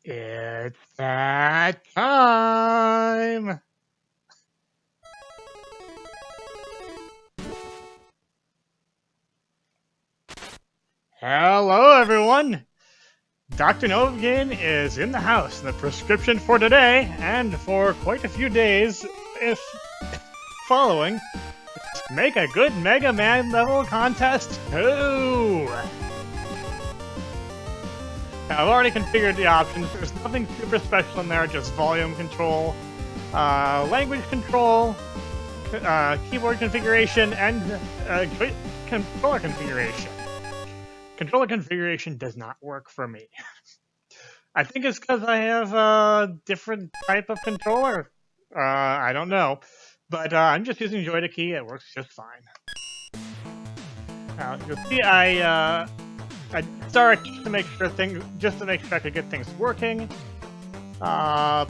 It's that time! Hello, everyone! Dr. Novigan is in the house. The prescription for today, and for quite a few days, if following, is make a good Mega Man level contest 2! I've already configured the options. There's nothing super special in there, just volume control, language control, keyboard configuration, and controller configuration. Controller configuration does not work for me. I think it's because I have a different type of controller. I don't know. But I'm just using Joy to key. It works just fine. You'll see I start to make sure I could get things working. I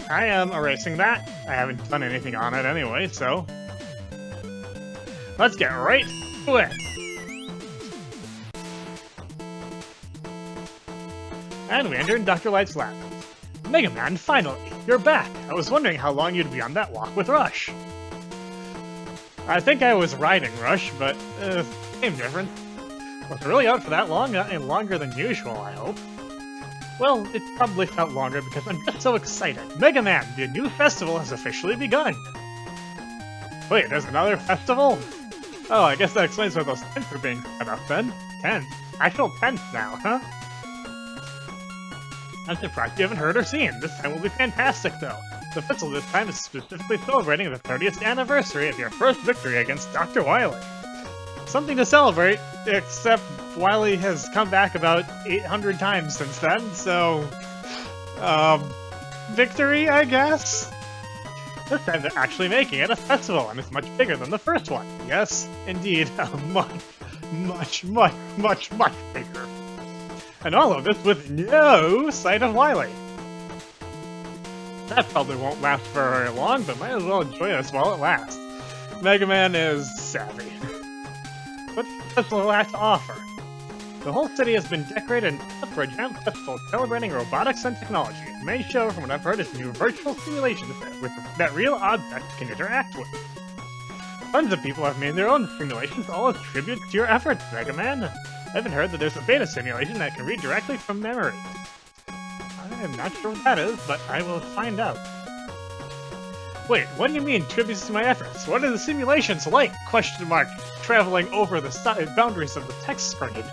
am erasing that. I haven't done anything on it anyway, so let's get right to it. And we enter Dr. Light's lab. Mega Man, finally! You're back! I was wondering how long you'd be on that walk with Rush. I think I was riding Rush, but same difference. Was it really out for that long? Longer than usual, I hope. Well, it probably felt longer because I'm just so excited. Mega Man, the new festival has officially begun! Wait, there's another festival? Oh, I guess that explains why those tents are being set up then. Tents? Actual tents now, huh? I'm surprised you haven't heard or seen. This time will be fantastic, though. The festival this time is specifically celebrating the 30th anniversary of your first victory against Dr. Wily. Something to celebrate, except Wily has come back about 800 times since then, so victory, I guess? This time they're actually making it a festival, and it's much bigger than the first one. Yes, indeed, much bigger. And all of this with no sight of Wily. That probably won't last for very long, but might as well enjoy this while it lasts. Mega Man is savvy. What does the festival have to offer? The whole city has been decorated and set up for a giant festival celebrating robotics and technology. The main show, from what I've heard, is new virtual simulations that real objects can interact with. Tons of people have made their own simulations, all as tribute to your efforts, Mega Man. I haven't heard that there's a beta simulation that can read directly from memory. I'm not sure what that is, but I will find out. Wait, what do you mean, tributes to my efforts? What are the simulations like? Question mark, traveling over the boundaries of the text screen.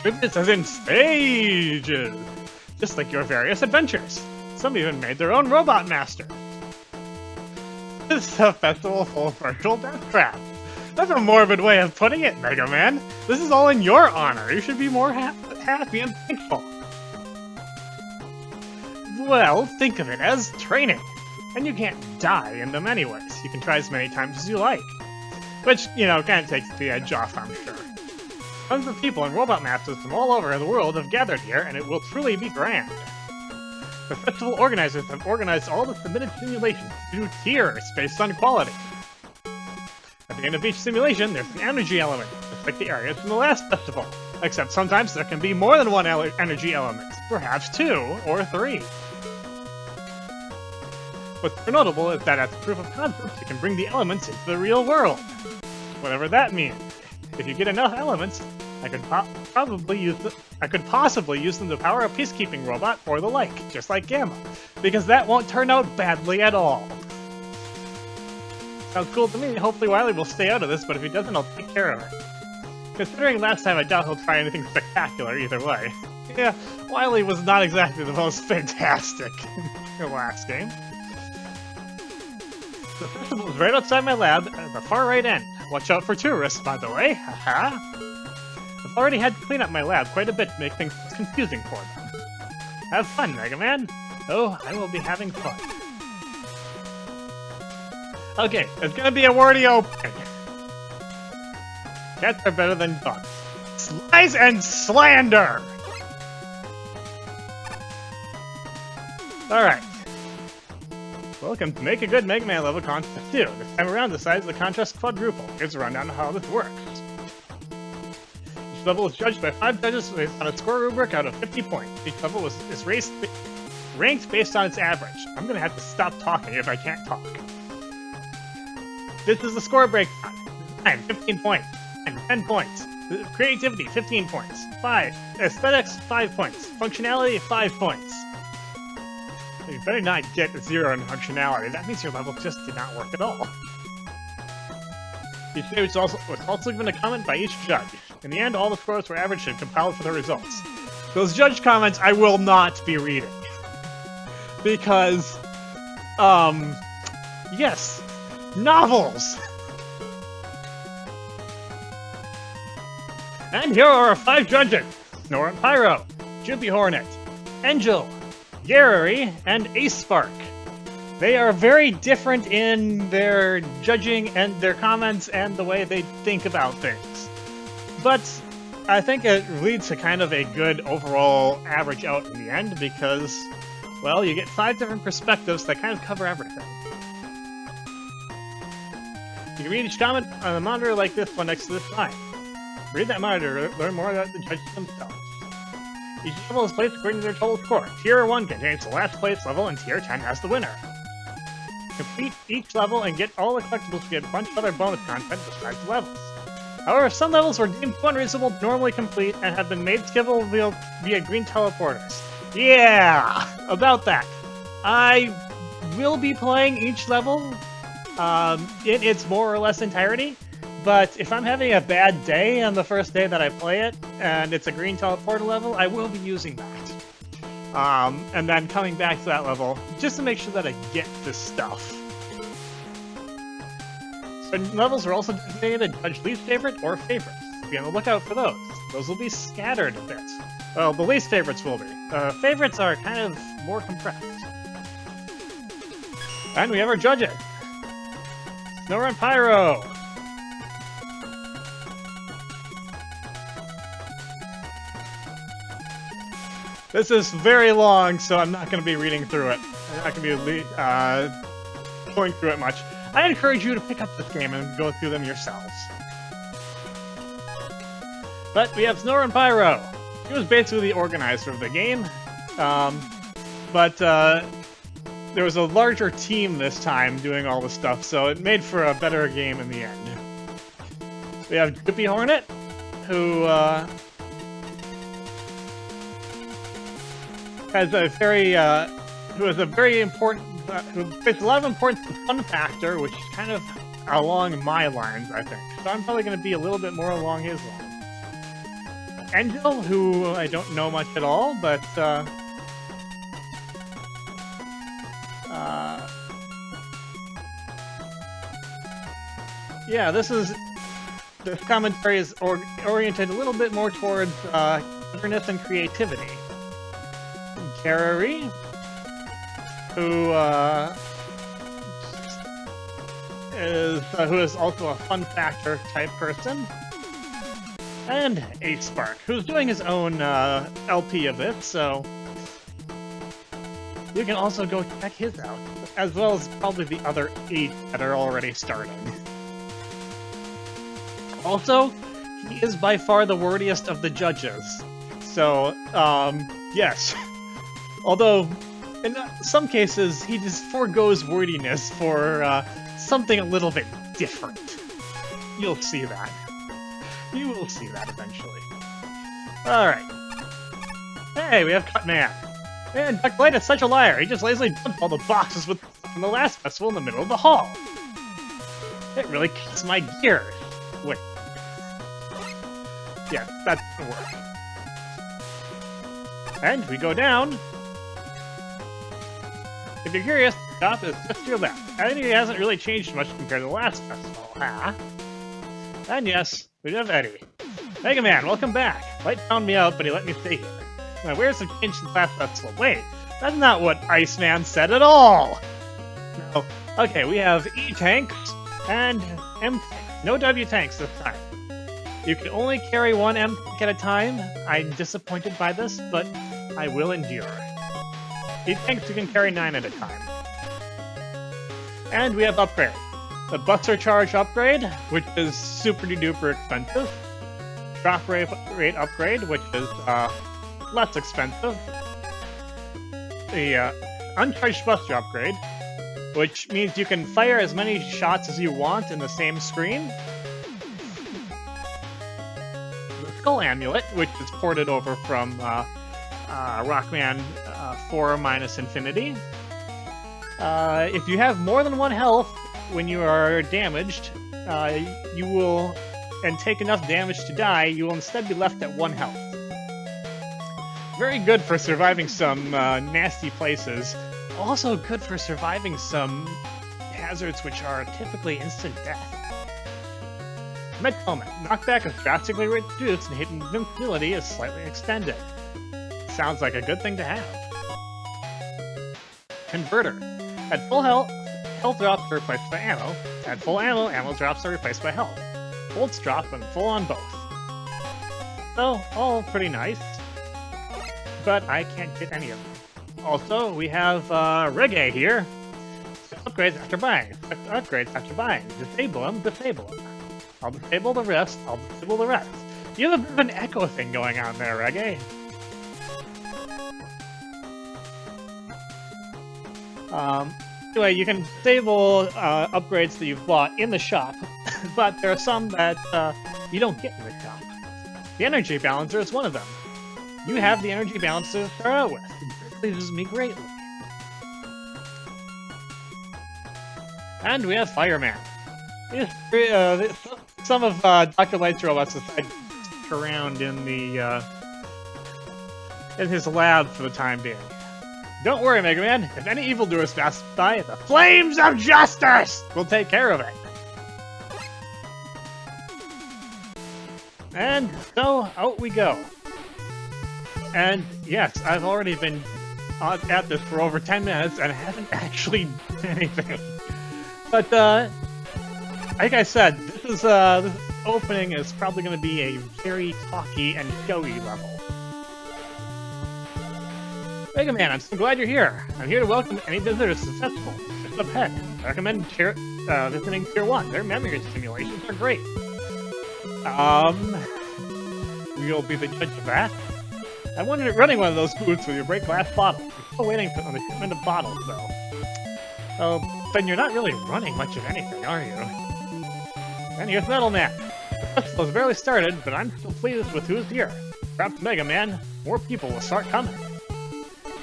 Tributes as in stages! Just like your various adventures. Some even made their own robot master. This is a festival full of virtual death traps. That's a morbid way of putting it, Mega Man. This is all in your honor. You should be more happy and thankful. Well, think of it as training. And you can't die in them anyways. You can try as many times as you like. Which, kind of takes the edge off, I'm sure. Tons of people and robot masters from all over the world have gathered here, and it will truly be grand. The festival organizers have organized all the submitted simulations into tiers based on quality. At the end of each simulation, there's an energy element, just like the areas from the last festival. Except sometimes there can be more than one energy element, perhaps 2 or 3. What's notable is that as proof of concept, you can bring the elements into the real world. Whatever that means. If you get enough elements, I could possibly use them to power a peacekeeping robot or the like, just like Gamma, because that won't turn out badly at all. Sounds cool to me. Hopefully Wily will stay out of this, but if he doesn't, I'll take care of it. Considering last time, I doubt he'll try anything spectacular either way. Yeah, Wily was not exactly the most fantastic in the last game. The festival is right outside my lab at the far right end. Watch out for tourists, by the way. Haha. I've already had to clean up my lab quite a bit to make things confusing for them. Have fun, Mega Man. Oh, I will be having fun. Okay, it's gonna be a wordy opening. Cats are better than dogs. Lies and slander! Alright. Welcome to Make a Good Mega Man level contest 2. This time around, the size of the contest quadruple. Here's a rundown of how this works. Each level is judged by 5 judges based on a score rubric out of 50 points. Each level is ranked based on its average. I'm gonna have to stop talking if I can't talk. This is the score breakdown. Design, 15 points. And 10 points. Creativity, 15 points. 5. Aesthetics, 5 points. Functionality, 5 points. You better not get 0 in functionality. That means your level just did not work at all. Each day was also given a comment by each judge. In the end, all the scores were averaged and compiled for the results. Those judge comments I will not be reading. Because, yes, novels! And here are our 5 judges. Snore and Pyro, Droopy Hornet, Angel, Gary, and Ace Spark. They are very different in their judging and their comments and the way they think about things. But I think it leads to kind of a good overall average out in the end because, well, you get 5 different perspectives that kind of cover everything. You can read each comment on a monitor like this one next to this sign. Read that monitor to learn more about the judges themselves. Each level is placed according to their total score. Tier 1 contains the last place level, and Tier 10 has the winner. Complete each level and get all the collectibles to get a bunch of other bonus content besides the levels. However, some levels were deemed too unreasonable to normally complete and have been made skippable via green teleporters. Yeah! About that. I will be playing each level in its more or less entirety. But if I'm having a bad day on the first day that I play it, and it's a green teleporter level, I will be using that. And then coming back to that level, just to make sure that I get this stuff. Certain levels are also designated Judge Least Favorite or Favorites. Be on the lookout for those. Those will be scattered a bit. Well, the least favorites will be. Favorites are kind of more compressed. And we have our judges. Snore and Pyro. This is very long, so I'm not going to be reading through it. I'm not going to be going through it much. I encourage you to pick up this game and go through them yourselves. But we have Snore and Pyro. He was basically the organizer of the game, but there was a larger team this time doing all the stuff, so it made for a better game in the end. We have Droopy Hornet, who has a very important, who plays a lot of importance to fun factor, which is kind of along my lines, I think. So I'm probably going to be a little bit more along his lines. Angel, who I don't know much at all, but yeah, this commentary is oriented a little bit more towards cleverness and creativity. Carrie, who is also a fun factor type person, and Ace Spark, who's doing his own LP of it, so you can also go check his out, as well as probably the other 8 that are already starting. Also, he is by far the wordiest of the judges, so yes. Although, in some cases, he just forgoes wordiness for something a little bit different. You'll see that. You will see that eventually. Alright. Hey, we have Cutman. Man, Duck Light is such a liar. He just lazily dumped all the boxes from the last festival in the middle of the hall. It really kicks my gears. Wait. Yeah, that doesn't work. And we go down. If you're curious, the top is just to your left. I think it hasn't really changed much compared to the last festival, huh? And yes, we have Eddie. Mega Man, welcome back. Light found me out, but he let me stay here. My wares have changed since last festival. Wait, that's not what Iceman said at all! No. Okay, we have E-tanks and M-tanks. No W-tanks this time. You can only carry one M-tank at a time. I'm disappointed by this, but I will endure. E-tanks you can carry 9 at a time. And we have upgrade. The Buster Charge upgrade, which is super duper expensive. drop rate upgrade, which is less expensive. The uncharged buster upgrade, which means you can fire as many shots as you want in the same screen. The Skull Amulet, which is ported over from Rockman 4 minus Infinity. If you have more than 1 health when you are damaged, you will, and take enough damage to die, you will instead be left at 1 health. Very good for surviving some nasty places. Also good for surviving some hazards which are typically instant death. Med Helmet. Knockback is drastically reduced and hidden invincibility is slightly extended. Sounds like a good thing to have. Converter. At full health drops are replaced by ammo. At full ammo drops are replaced by health. Bolts drop when full on both. So, all pretty nice. But I can't get any of them. Also, we have Reggae here. Upgrades after buying. Upgrades after buying. Disable them, disable them. I'll disable the rest, I'll disable the rest. You have a bit of an echo thing going on there, Reggae. Anyway, you can disable upgrades that you've bought in the shop, but there are some that you don't get in the shop. The energy balancer is one of them. You have the energy balancer to start out with. It pleases me greatly. And we have Fireman. Some of Dr. Light's robots decide to stick around in the in his lab for the time being. Don't worry, Mega Man. If any evildoers pass by, the flames of justice will take care of it. And so, out we go. And yes, I've already been at this for over 10 minutes and haven't actually done anything. But, like I said, this opening is probably going to be a very talky and showy level. Mega Man, I'm so glad you're here. I'm here to welcome any visitors successful. Just up ahead. I recommend visiting Tier 1. Their memory simulations are great. You'll be the judge of that. I wondered running one of those booths with your break glass bottle. I'm still waiting on the shipment of bottles, though. Oh, then you're not really running much of anything, are you? And here's Metal Man. The festival has barely started, but I'm still pleased with who's here. Perhaps Mega Man, more people will start coming.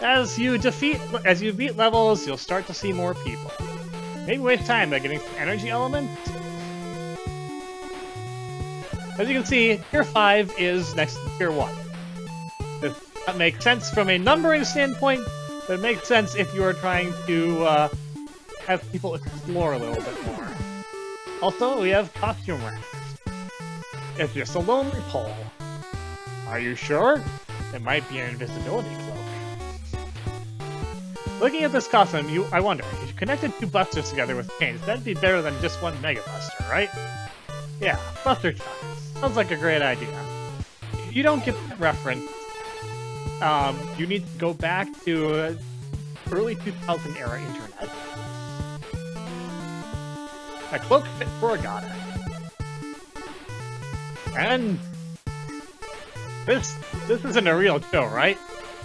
As you beat levels, you'll start to see more people. Maybe waste time by getting some energy elements. As you can see, Tier 5 is next to Tier 1. This doesn't make sense from a numbering standpoint, but it makes sense if you are trying to have people explore a little bit more. Also, we have costume racks. It's just a lonely pole. Are you sure? It might be an invisibility cloak. Looking at this costume, I wonder, if you connected 2 busters together with chains, that'd be better than just 1 Mega Buster, right? Yeah, Buster Chucks. Sounds like a great idea. If you don't get that reference, you need to go back to early 2000 era internet. A cloak fit for a goddess. And this isn't a real show, right,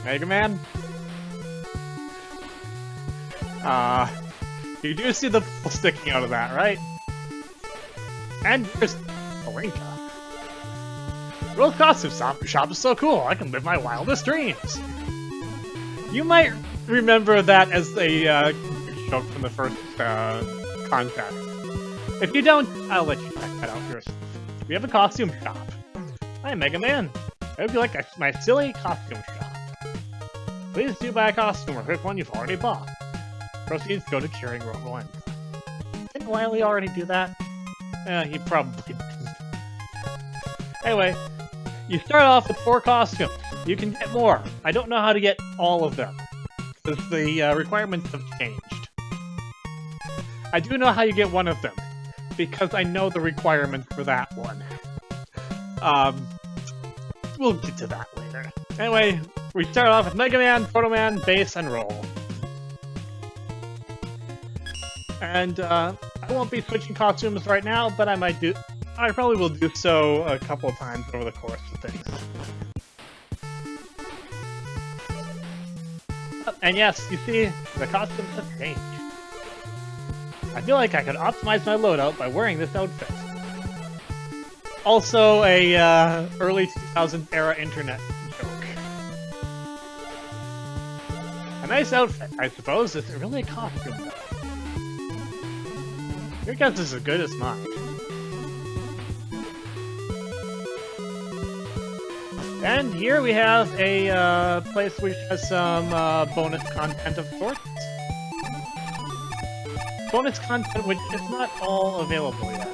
Mega Man? You do see the pole sticking out of that, right? And there's Alinka. World Costume Shop is so cool, I can live my wildest dreams! You might remember that as a joke from the first contest. If you don't, I'll let you check that out yourself. We have a costume shop. Hi, Mega Man. I hope you like my silly costume shop. Please do buy a costume or pick one you've already bought. Proceeds go to curing Robo Ends. Didn't Wily already do that? He probably didn't. Anyway, you start off with 4 costumes. You can get more. I don't know how to get all of them, because the requirements have changed. I do know how you get one of them, because I know the requirements for that one. We'll get to that later. Anyway, we start off with Mega Man, Proto Man, Bass, and Roll. And I won't be switching costumes right now, but I might do I probably will do so a couple of times over the course of things. And yes, you see, the costumes have changed. I feel like I could optimize my loadout by wearing this outfit. Also a early 2000s era internet joke. A nice outfit, I suppose. Is it really a costume, though? Your guess is as good as mine. And here we have a place which has some bonus content of sorts. Bonus content which is not all available yet.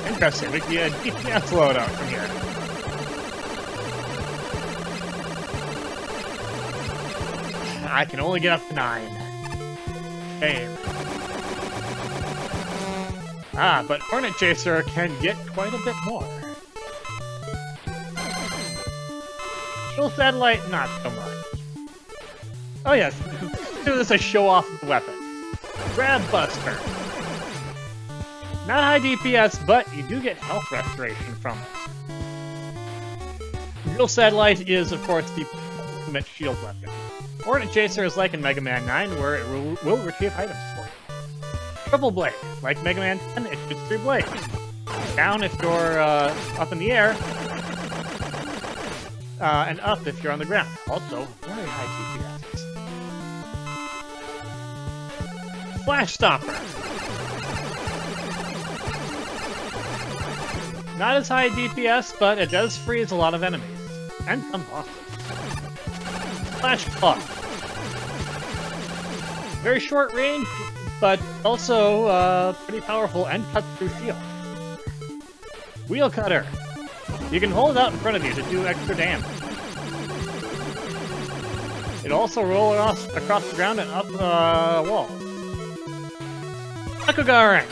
Interesting, we can get a DPS loadout from here. I can only get up to 9. Shame. Ah, but Hornet Chaser can get quite a bit more. Shield Satellite, not so much. Oh yes, do this a show off the weapon. Grab Buster. Not high DPS, but you do get health restoration from it. Real Satellite is, of course, the ultimate shield weapon. Hornet Chaser is like in Mega Man 9, where it will retrieve items for you. Triple Blade. Like Mega Man 10, it shoots 3 blades. Down if you're up in the air, and up if you're on the ground. Also, very high DPS. Flash Stopper. Not as high DPS, but it does freeze a lot of enemies. And some bosses. Flash Plug. Very short range, but also pretty powerful and cuts through shield. Wheel Cutter. You can hold it out in front of you to do extra damage. It also rolls across the ground and up walls. Bakugan.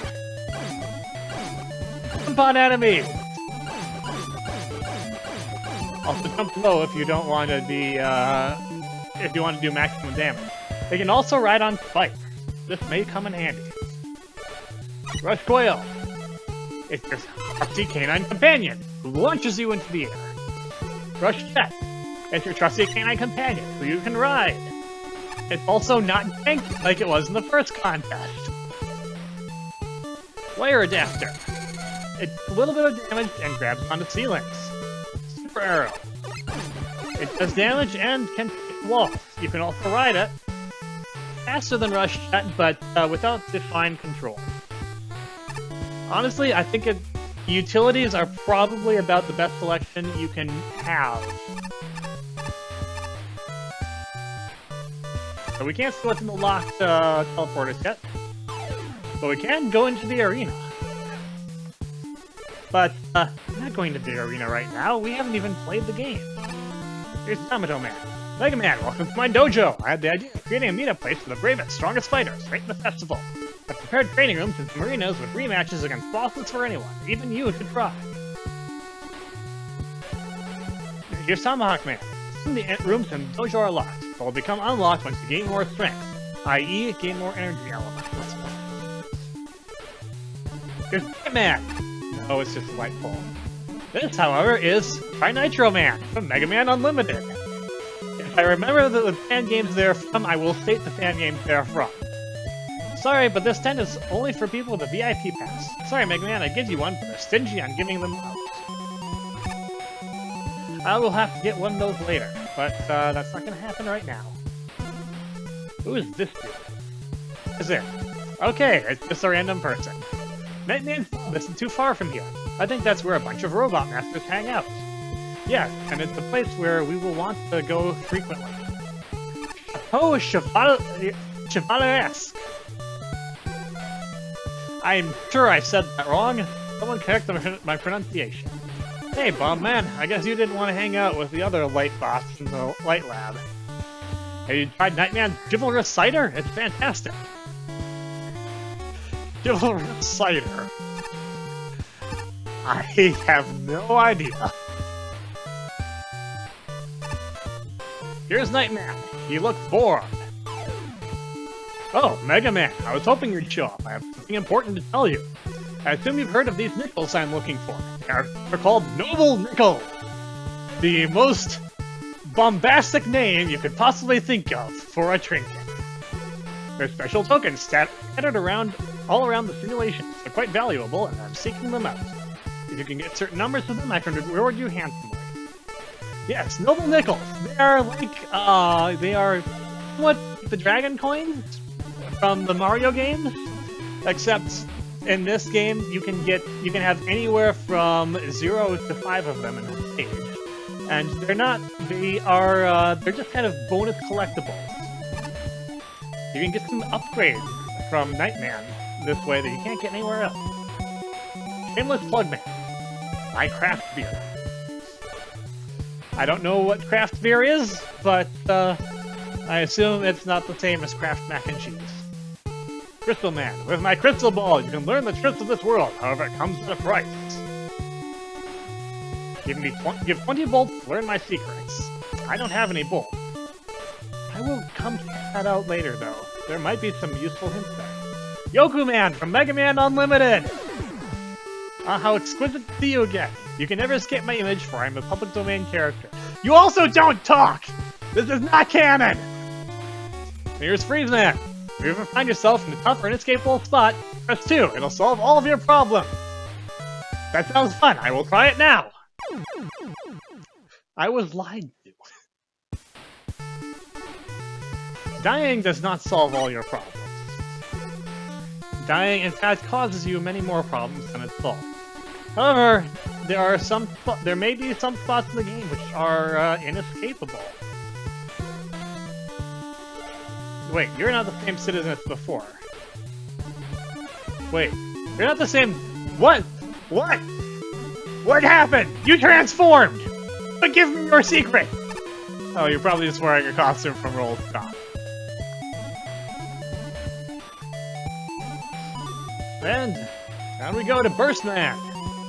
Jump on enemies. Also jump low if you don't want to be if you want to do maximum damage. They can also ride on spikes. This may come in handy. Rush Coil. It's your trusty canine companion who launches you into the air. Rush Jet. It's your trusty canine companion who you can ride. It's also not janky like it was in the first contest. Layer Adapter. It's a little bit of damage and grabs onto ceilings. Super Arrow. It does damage and can hit walls. You can also ride it. Faster than Rush Jet, but without defined control. Honestly, I think the utilities are probably about the best selection you can have. So we can't see what's in the locked teleporters yet, but we can go into the arena. But I'm not going to the arena right now. We haven't even played the game. Here's Yamato Man. Mega Man, welcome to my dojo! I had the idea of creating a meetup place for the bravest, strongest fighters, right in the festival. I've prepared training rooms and some arenas with rematches against bosses for anyone. Even you should try. Here's Tomahawk Man. Some of the rooms in the dojo are locked, but will become unlocked once you gain more strength, i.e. gain more energy elements. Here's Hitman! No, it's just a light pole. This, however, is Try Nitro Man from Mega Man Unlimited. If I remember the fan games they're from, I will state the fan games they're from. Sorry, but this tent is only for people with a VIP pass. Sorry, Mega Man, I give you one, but they're stingy on giving them out. I will have to get one of those later, but that's not going to happen right now. Who is this dude? Is it? Okay, it's just a random person. Nightman's Pub isn't too far from here. I think that's where a bunch of robot masters hang out. Yes, and it's a place where we will want to go frequently. Oh, Chevaleresque. I'm sure I said that wrong. Someone correct my pronunciation. Hey, Bomb Man, I guess you didn't want to hang out with the other light boss in the light lab. Have you tried Nightman's Chivalrous Cider? It's fantastic. Chivalrous Cider. I have no idea. Here's Nightman. He looks bored. Oh, Mega Man, I was hoping you'd show up. I have something important to tell you. I assume you've heard of these nickels I'm looking for. They're called Noble Nickel. The most bombastic name you could possibly think of for a trinket. They're special tokens scattered all around the simulation. They're quite valuable, and I'm seeking them out. If you can get certain numbers of them, I can reward you handsomely. Yes, Noble Nickels. They are like, they are what the Dragon Coins from the Mario games, except in this game you can have anywhere from 0 to 5 of them in a stage, and they're just kind of bonus collectibles. You can get some upgrades from Nightman this way that you can't get anywhere else. Shameless plug, man. I craft beer. I don't know what craft beer is, but I assume it's not the same as Kraft mac and cheese. Crystal Man, with my crystal ball, you can learn the truth of this world, however it comes at a price. Give 20 bolts to learn my secrets. I don't have any bolts. I will come check that out later, though. There might be some useful hints there. Yoku Man from Mega Man Unlimited! How exquisite to see you again. You can never escape my image, for I'm a public domain character. You also don't talk! This is not canon! Here's Freeze Man. If you ever find yourself in a tough or inescapable spot, press 2. It'll solve all of your problems. That sounds fun. I will try it now. I was lied to. Dying does not solve all your problems. Dying, in fact, causes you many more problems than it solves. However, there may be some spots in the game which are inescapable. Wait, you're not the same citizen as before. Wait, you're not the same... What? What? What happened? You transformed! But give me your secret! Oh, you're probably just wearing a costume from Roll Stop. And down we go to Burst Man.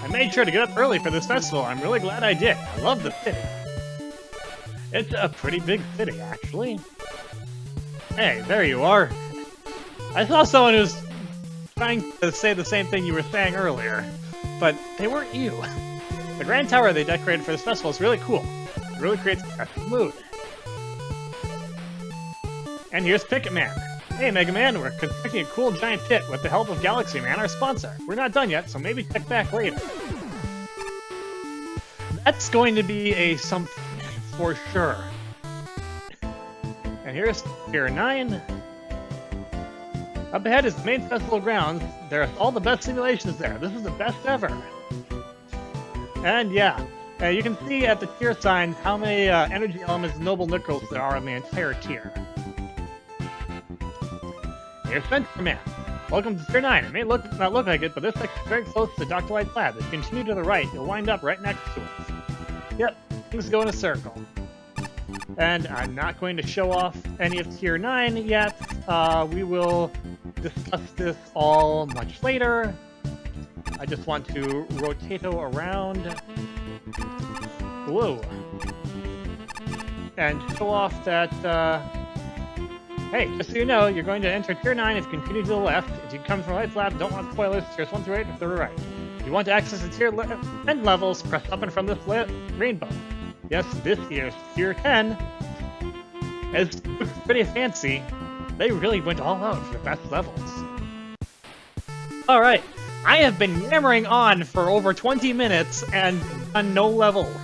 I made sure to get up early for this festival. I'm really glad I did. I love the city. It's a pretty big city, actually. Hey, there you are. I saw someone who was trying to say the same thing you were saying earlier, but they weren't you. The Grand Tower they decorated for this festival is really cool. It really creates a festive mood. And here's Picket Man. Hey, Mega Man, we're constructing a cool giant pit with the help of Galaxy Man, our sponsor. We're not done yet, so maybe check back later. That's going to be a something for sure. And here's Tier 9. Up ahead is the main festival grounds. There are all the best simulations there. This is the best ever. And yeah, you can see at the tier sign how many energy elements and noble nickels there are in the entire tier. Here's Fencer Man. Welcome to Tier 9. It may not look like it, but this section's very close to Dr. Light's lab. If you continue to the right, you'll wind up right next to it. Yep, things go in a circle. And I'm not going to show off any of Tier 9 yet. We will discuss this all much later. I just want to rotato around. Whoa. And show off that, hey, just so you know, you're going to enter Tier 9 if you continue to the left. If you come from Light's Lab, don't want spoilers, Tiers 1 through 8 if they're right. If you want to access the Tier 10 levels, press up and from this rainbow. Yes, this year's Tier 10 is pretty fancy. They really went all out for the best levels. Alright, I have been yammering on for over 20 minutes and done no levels.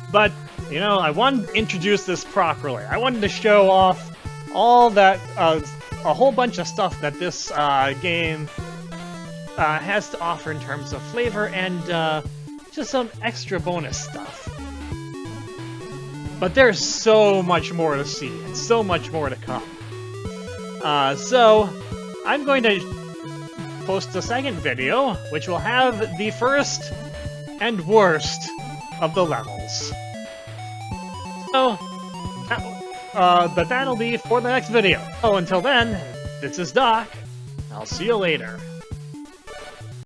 But, you know, I wanted to introduce this properly. I wanted to show off all that, a whole bunch of stuff that this game has to offer in terms of flavor and just some extra bonus stuff. But there's so much more to see, and so much more to come. So, I'm going to post a second video, which will have the first and worst of the levels. So, but that'll be for the next video. So until then, this is Doc. I'll see you later.